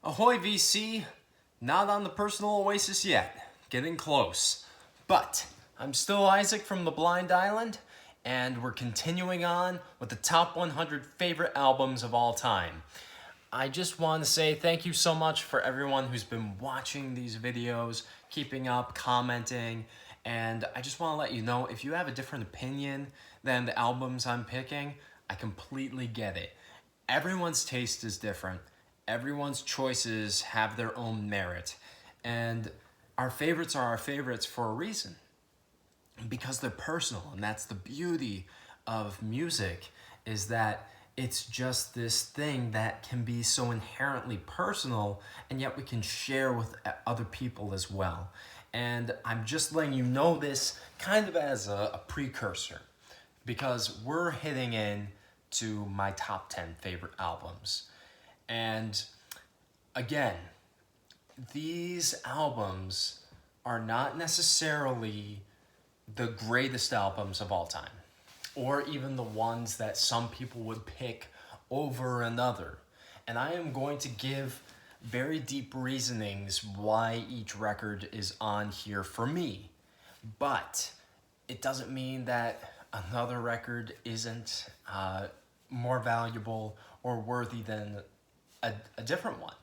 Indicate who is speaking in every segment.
Speaker 1: Ahoy VC, not on the personal Oasis yet, getting close. But I'm still Isaac from the Blind Island, and we're continuing on with the top 100 favorite albums of all time. I just want to say thank you so much for everyone who's been watching these videos, keeping up, commenting, and I just want to let you know if you have a different opinion than the albums I'm picking, I completely get it. Everyone's taste is different. Everyone's choices have their own merit, and our favorites are our favorites for a reason, because they're personal, and that's the beauty of music, is that it's just this thing that can be so inherently personal, and yet we can share with other people as well. And I'm just letting you know this kind of as a precursor, because we're hitting in to my top 10 favorite albums. And again, these albums are not necessarily the greatest albums of all time, or even the ones that some people would pick over another. And I am going to give very deep reasonings why each record is on here for me. But it doesn't mean that another record isn't more valuable or worthy than a different one.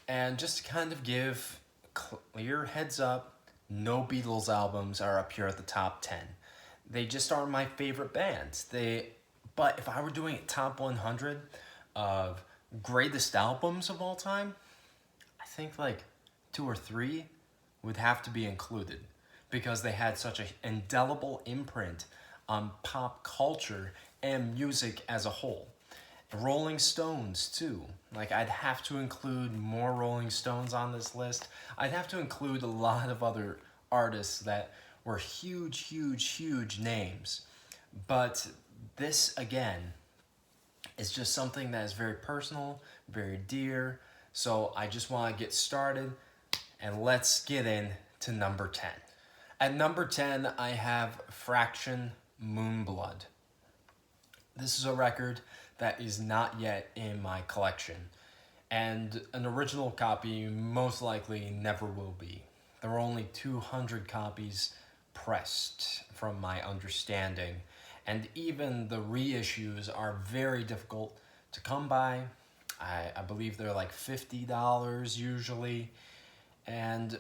Speaker 1: And just to kind of give clear heads up, no Beatles albums are up here at the top 10. They just aren't my favorite bands. But if I were doing a top 100 of greatest albums of all time, I think like 2 or 3 would have to be included, because they had such an indelible imprint on pop culture and music as a whole. Rolling Stones too. Like, I'd have to include more Rolling Stones on this list. I'd have to include a lot of other artists that were huge names. But this, again, is just something that is very personal, very dear. So I just want to get started, and let's get into number 10. At number 10, I have Fraction, Moonblood. This is a record that is not yet in my collection, and an original copy most likely never will be. There were only 200 copies pressed, from my understanding, and even the reissues are very difficult to come by. I believe they're like $50 usually, and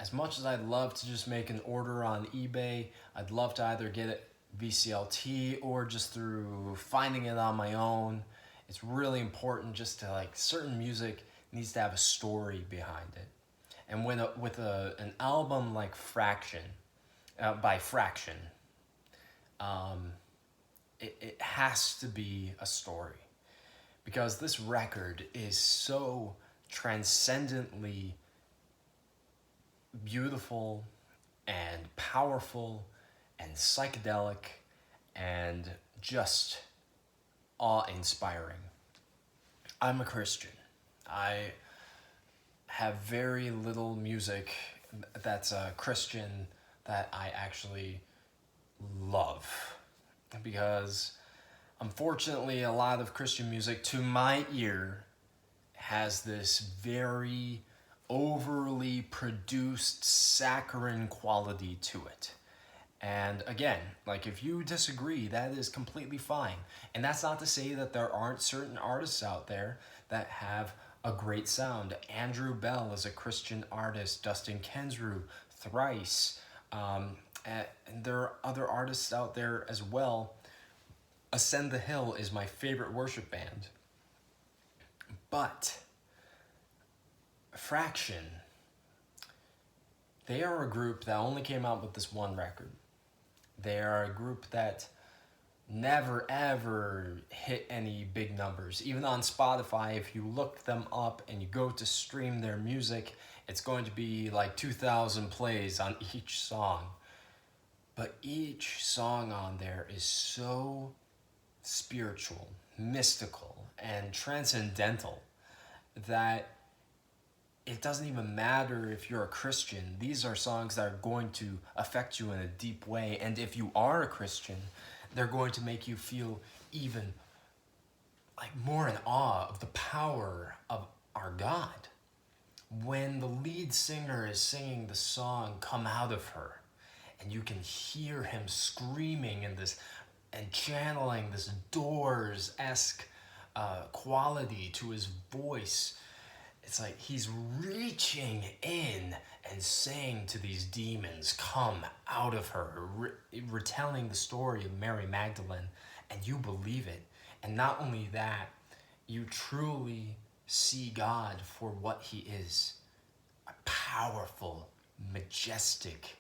Speaker 1: as much as I'd love to just make an order on eBay, I'd love to either get it VCLT or just through finding it on my own. It's really important just to, certain music needs to have a story behind it. And with an album like Fraction, by Fraction, it has to be a story, because this record is so transcendently beautiful and powerful and psychedelic and just awe-inspiring. I'm a Christian. I have very little music that's Christian that I actually love, because unfortunately a lot of Christian music, to my ear, has this very overly produced saccharine quality to it. And again, if you disagree, that is completely fine. And that's not to say that there aren't certain artists out there that have a great sound. Andrew Bell is a Christian artist, Dustin Kensrue, Thrice, and there are other artists out there as well. Ascend the Hill is my favorite worship band. But Fraction, they are a group that only came out with this one record. They are a group that never ever hit any big numbers. Even on Spotify, if you look them up and you go to stream their music, it's going to be like 2,000 plays on each song. But each song on there is so spiritual, mystical, and transcendental that it doesn't even matter if you're a Christian. These are songs that are going to affect you in a deep way. And if you are a Christian, they're going to make you feel even like more in awe of the power of our God. When the lead singer is singing the song "Come Out of Her," and you can hear him screaming in this and channeling this Doors-esque quality to his voice, it's like he's reaching in and saying to these demons, "Come out of her," retelling the story of Mary Magdalene, and you believe it. And not only that, you truly see God for what he is, a powerful, majestic,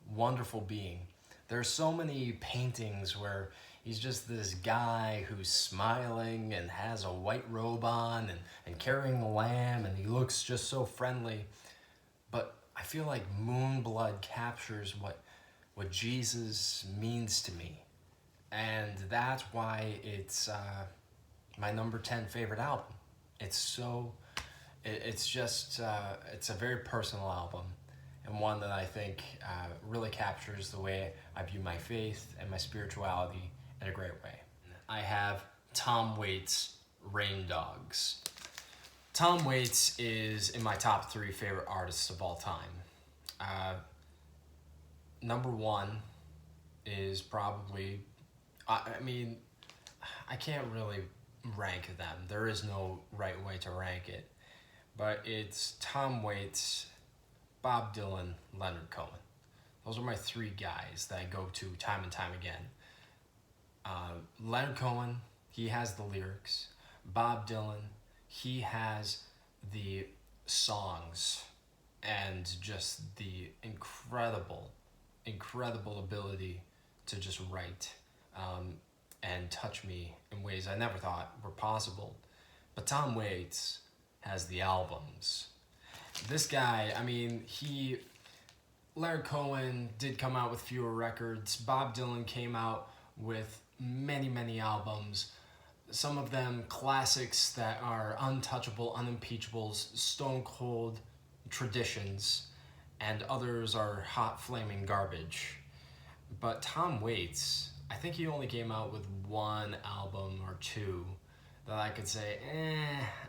Speaker 1: wonderful being. There are so many paintings where he's just this guy who's smiling and has a white robe on and carrying a lamb, and he looks just so friendly. But I feel like Moonblood captures what Jesus means to me. And that's why it's my number 10 favorite album. It's a very personal album, and one that I think really captures the way I view my faith and my spirituality in a great way. I have Tom Waits' Rain Dogs. Tom Waits is in my top 3 favorite artists of all time. Number 1 is probably, I can't really rank them. There is no right way to rank it. But it's Tom Waits, Bob Dylan, Leonard Cohen. Those are my 3 guys that I go to time and time again. Leonard Cohen, he has the lyrics. Bob Dylan, he has the songs and just the incredible ability to just write and touch me in ways I never thought were possible. But Tom Waits has the albums. This guy, Leonard Cohen did come out with fewer records. Bob Dylan came out with many albums. Some of them classics that are untouchable, unimpeachables, stone cold traditions, and others are hot flaming garbage. But Tom Waits, I think he only came out with 1 album or 2 that I could say,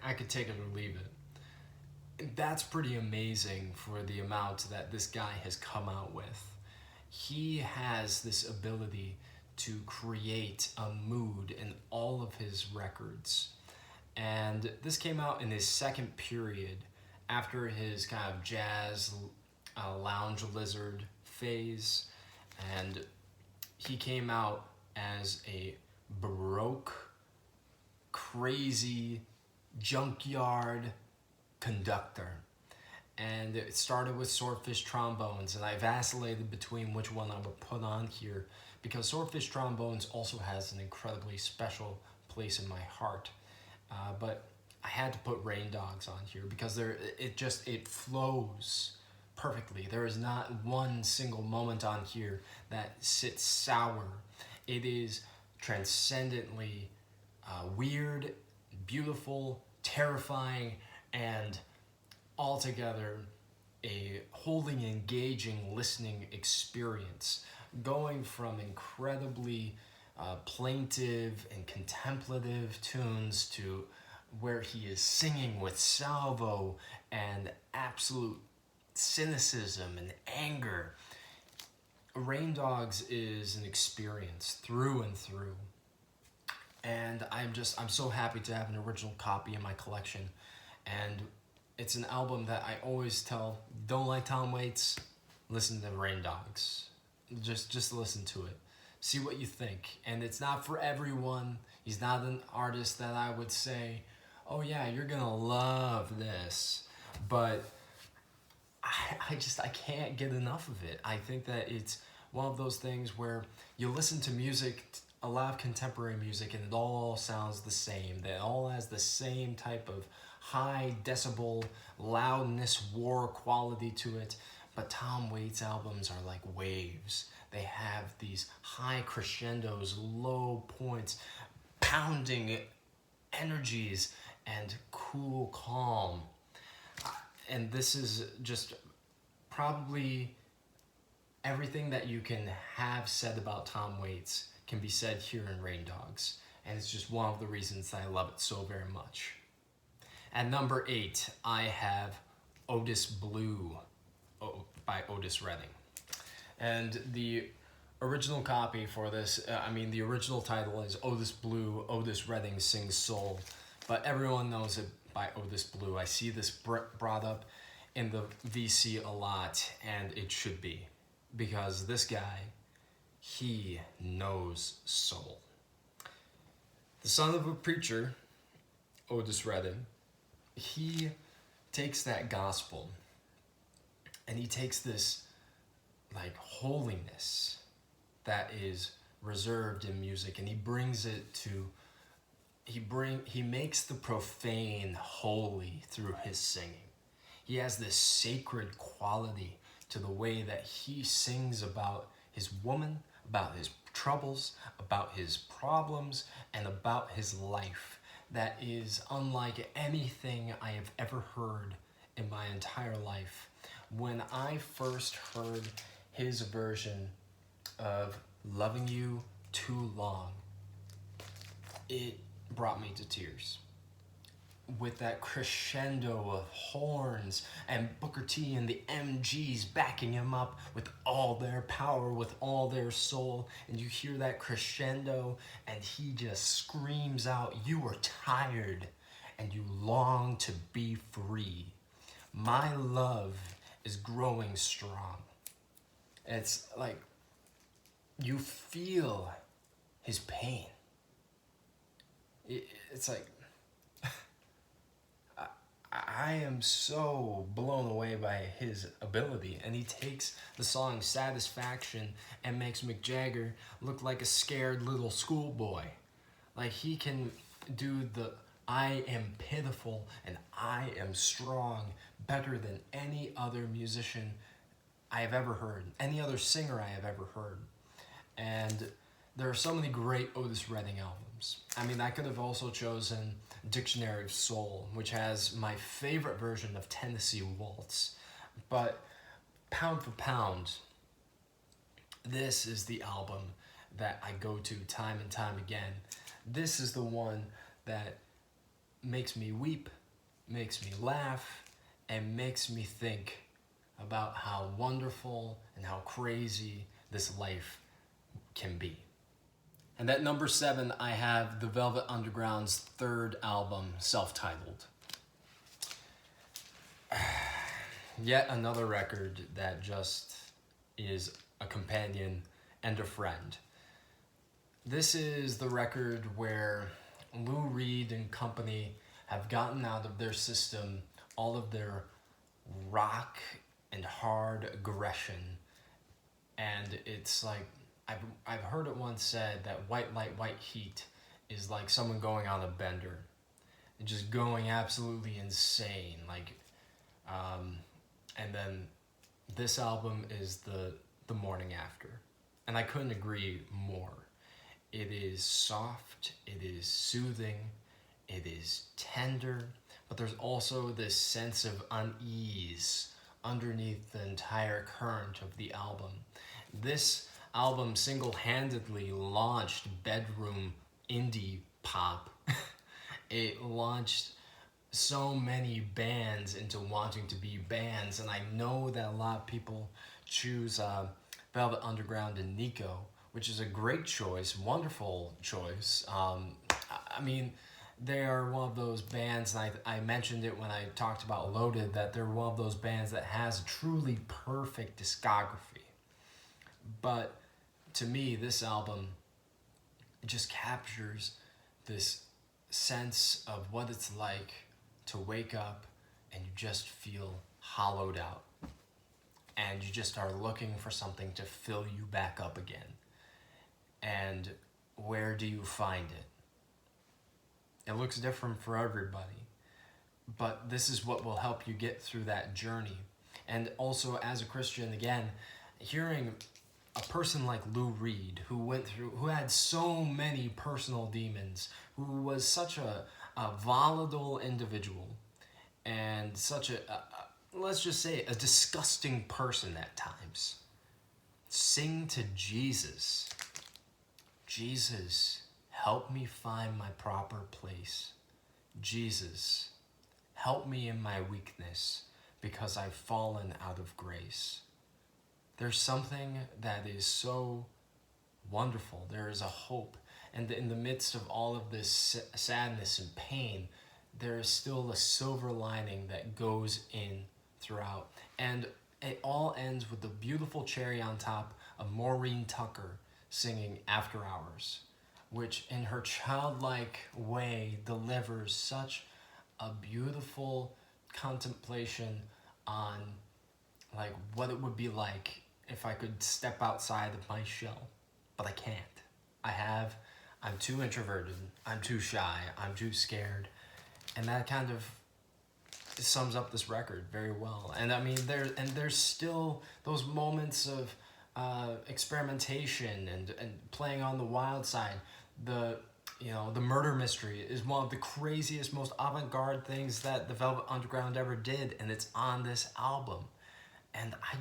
Speaker 1: I could take it or leave it. That's pretty amazing for the amount that this guy has come out with. He has this ability to create a mood in all of his records. And this came out in his second period after his kind of jazz lounge lizard phase. And he came out as a Baroque, crazy, junkyard conductor. And it started with Swordfish Trombones, and I vacillated between which one I would put on here, because Swordfish Trombones also has an incredibly special place in my heart. But I had to put Rain Dogs on here because it flows perfectly. There is not one single moment on here that sits sour. It is transcendently weird, beautiful, terrifying, and altogether a wholly engaging listening experience, going from incredibly plaintive and contemplative tunes to where he is singing with salvo and absolute cynicism and anger. Rain Dogs is an experience through and through. And I'm so happy to have an original copy in my collection. And it's an album that I always tell, don't like Tom Waits, listen to Rain Dogs. Just listen to it. See what you think. And it's not for everyone. He's not an artist that I would say, oh yeah, you're gonna love this. But I can't get enough of it. I think that it's one of those things where you listen to music, a lot of contemporary music, and it all sounds the same. It all has the same type of high decibel, loudness, war quality to it. But Tom Waits' albums are like waves. They have these high crescendos, low points, pounding energies, and cool calm. And this is just probably everything that you can have said about Tom Waits can be said here in Rain Dogs. And it's just one of the reasons that I love it so very much. At number 8, I have Otis Blue by Otis Redding. And the original copy for this, the original title is Otis Blue, Otis Redding Sings Soul. But everyone knows it by Otis Blue. I see this brought up in the VC a lot, and it should be. Because this guy, he knows soul. The son of a preacher, Otis Redding, he takes that gospel and he takes this like holiness that is reserved in music, and he brings it to he makes the profane holy through his singing. He has this sacred quality to the way that he sings about his woman, about his troubles, about his problems, and about his life that is unlike anything I have ever heard in my entire life. When I first heard his version of Loving You Too Long, it brought me to tears. With that crescendo of horns and Booker T and the MGs backing him up with all their power, with all their soul, and you hear that crescendo and he just screams out, "You are tired and you long to be free. My love is growing strong." It's like you feel his pain. It's like I am so blown away by his ability, and he takes the song Satisfaction and makes Mick Jagger look like a scared little schoolboy. Like he can do the I am pitiful and I am strong better than any other musician I have ever heard, any other singer I have ever heard. And there are so many great Otis Redding albums. I could have also chosen Dictionary of Soul, which has my favorite version of Tennessee Waltz. But pound for pound, this is the album that I go to time and time again. This is the one that makes me weep, makes me laugh, and makes me think about how wonderful and how crazy this life can be. And at number 7, I have the Velvet Underground's third album, self-titled. Yet another record that just is a companion and a friend. This is the record where Lou Reed and company have gotten out of their system all of their rock and hard aggression. And it's like, I've heard it once said that White Light, White Heat is like someone going on a bender and just going absolutely insane. And then this album is the Morning After. And I couldn't agree more. It is soft, it is soothing, it is tender, but there's also this sense of unease underneath the entire current of the album. This album single-handedly launched bedroom indie pop. It launched so many bands into wanting to be bands, and I know that a lot of people choose Velvet Underground and Nico, which is a great choice, wonderful choice. They are one of those bands, and I mentioned it when I talked about Loaded, that they're one of those bands that has a truly perfect discography. But to me, this album just captures this sense of what it's like to wake up and you just feel hollowed out. And you just are looking for something to fill you back up again. And where do you find it? It looks different for everybody, but this is what will help you get through that journey. And also, as a Christian, again, hearing a person like Lou Reed, who had so many personal demons, who was such a volatile individual, and such let's just say, a disgusting person at times. Sing to Jesus. Jesus, help me find my proper place. Jesus, help me in my weakness because I've fallen out of grace. There's something that is so wonderful. There is a hope. And in the midst of all of this sadness and pain, there is still a silver lining that goes in throughout. And it all ends with the beautiful cherry on top of Maureen Tucker singing After Hours, which in her childlike way delivers such a beautiful contemplation on like what it would be like if I could step outside of my shell. But I can't. I'm too introverted, I'm too shy, I'm too scared. And that kind of sums up this record very well. And I mean, there's still those moments of experimentation and playing on the wild side. The murder mystery is one of the craziest, most avant-garde things that the Velvet Underground ever did, and it's on this album. And I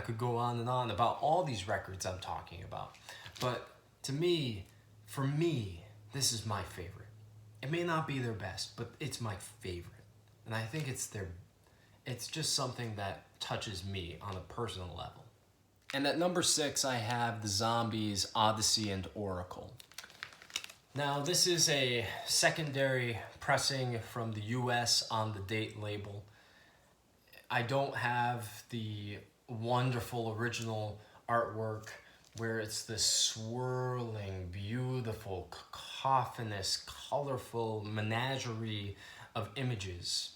Speaker 1: could go on and on about all these records I'm talking about. But for me, this is my favorite. It may not be their best, but it's my favorite. And I think it's just something that touches me on a personal level. And at number 6, I have the Zombies, Odessey, and Oracle. Now, this is a secondary pressing from the US on the Date label. I don't have the wonderful original artwork where it's this swirling, beautiful, cacophonous, colorful menagerie of images.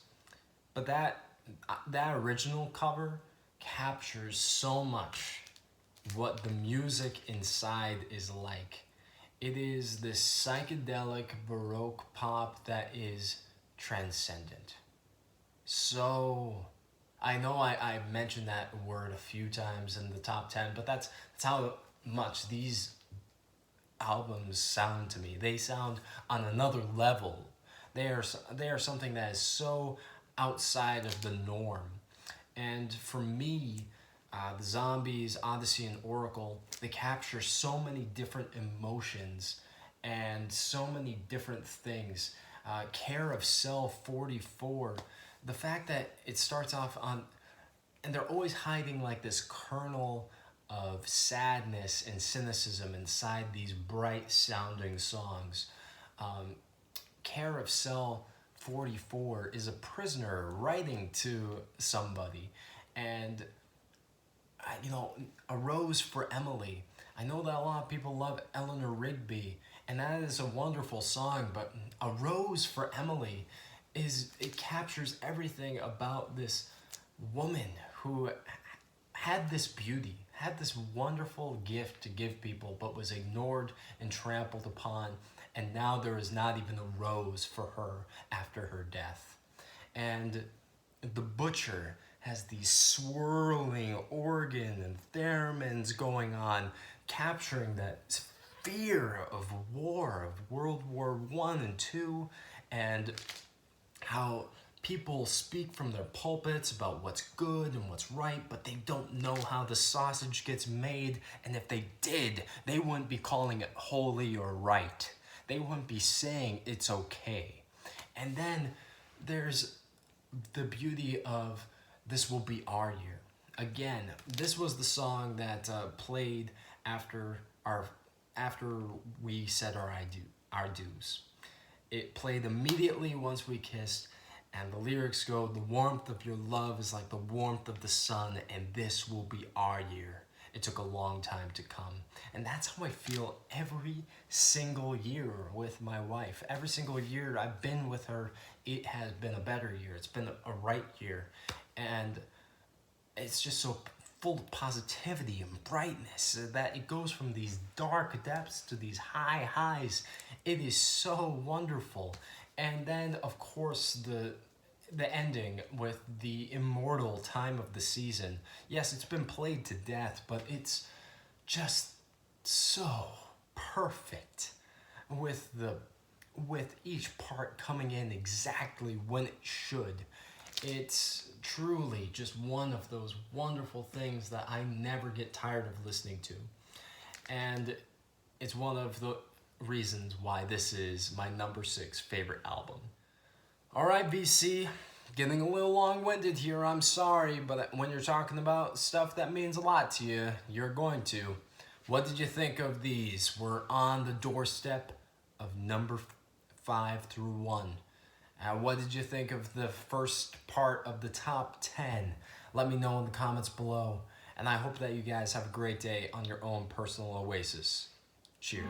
Speaker 1: But that original cover captures so much what the music inside is like. It is this psychedelic Baroque pop that is transcendent. So, I know I've mentioned that word a few times in the top 10, but that's how much these albums sound to me. They sound on another level. They are something that is so outside of the norm. And for me, the Zombies, Odessey, and Oracle, they capture so many different emotions and so many different things. Care of Cell 44, the fact that it starts off on, and they're always hiding like this kernel of sadness and cynicism inside these bright sounding songs. Care of Cell 44 is a prisoner writing to somebody, and A Rose for Emily. I know that a lot of people love Eleanor Rigby, and that is a wonderful song, but A Rose for Emily it captures everything about this woman who had this beauty, had this wonderful gift to give people, but was ignored and trampled upon, and now there is not even a rose for her after her death. And the Butcher has these swirling organ and theremins going on, capturing that fear of war, of World War I and II, and how people speak from their pulpits about what's good and what's right, but they don't know how the sausage gets made, and if they did, they wouldn't be calling it holy or right. They wouldn't be saying it's okay. And then there's the beauty of This Will Be Our Year. Again, this was the song that played after we said our dues. It played immediately once we kissed, and the lyrics go, the warmth of your love is like the warmth of the sun, and this will be our year. It took a long time to come. And that's how I feel every single year with my wife. Every single year I've been with her, it has been a better year. It's been a right year. And it's just so full of positivity and brightness that it goes from these dark depths to these high highs. It is so wonderful. And then, of course, the ending with the immortal Time of the Season. Yes, it's been played to death, but it's just so perfect with each part coming in exactly when it should. It's truly just one of those wonderful things that I never get tired of listening to. And it's one of the reasons why this is my number 6 favorite album. Alright, VC, getting a little long-winded here, I'm sorry, but when you're talking about stuff that means a lot to you, you're going to. What did you think of these? We're on the doorstep of number 5 through 1. What did you think of the first part of the top 10? Let me know in the comments below. And I hope that you guys have a great day on your own personal oasis. Cheers.